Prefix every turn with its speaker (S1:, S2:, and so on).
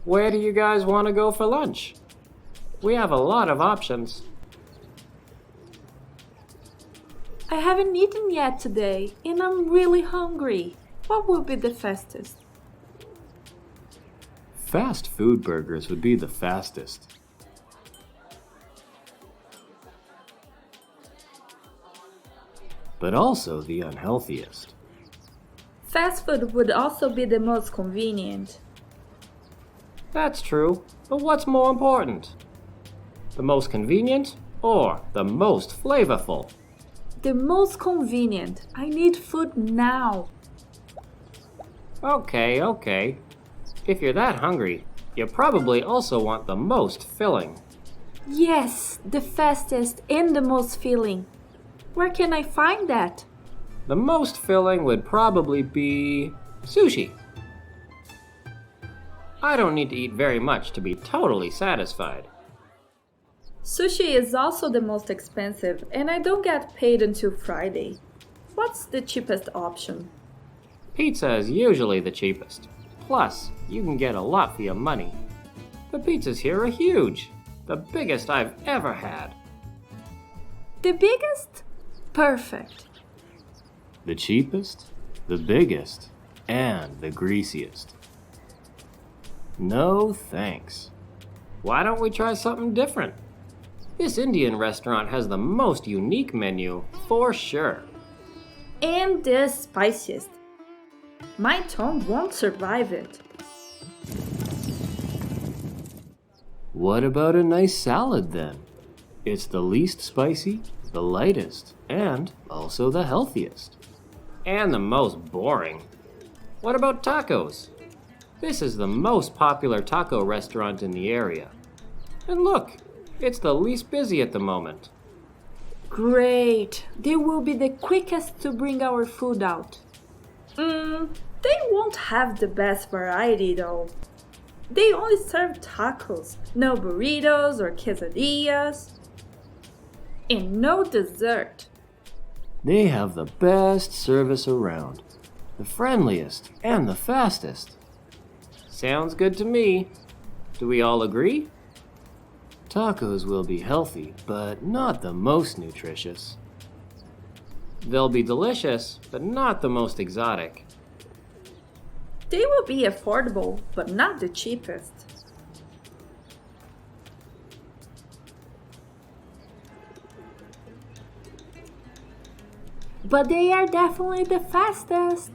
S1: Where do you guys want to go for lunch? We have a lot of options.
S2: I haven't eaten yet today, and I'm really hungry. What will be the fastest?
S1: Fast food burgers would be the fastest. But also the unhealthiest.
S2: Fast food would also be the most convenient.
S1: That's true, but what's more important? The most convenient or the most flavorful?
S2: The most convenient. I need food now.
S1: Okay. If you're that hungry, you probably also want the most filling.
S2: Yes, the fastest and the most filling. Where can I find that?
S1: The most filling would probably be sushi. I don't need to eat very much to be totally satisfied.
S2: Sushi is also the most expensive, and I don't get paid until Friday. What's the cheapest option?
S1: Pizza is usually the cheapest. Plus, you can get a lot for your money. The pizzas here are huge. The biggest I've ever had.
S2: The biggest? Perfect.
S1: The cheapest, the biggest, and the greasiest. No thanks. Why don't we try something different? This Indian restaurant has the most unique menu, for sure.
S2: And the spiciest. My tongue won't survive it.
S1: What about a nice salad then? It's the least spicy, the lightest, and also the healthiest. And the most boring. What about tacos? This is the most popular taco restaurant in the area. And look, it's the least busy at the moment.
S2: Great. They will be the quickest to bring our food out. They won't have the best variety though. They only serve tacos, no burritos or quesadillas. And no dessert.
S1: They have the best service around, the friendliest and the fastest. Sounds good to me. Do we all agree? Tacos will be healthy, but not the most nutritious. They'll be delicious, but not the most exotic.
S2: They will be affordable, but not the cheapest. But they are definitely the fastest.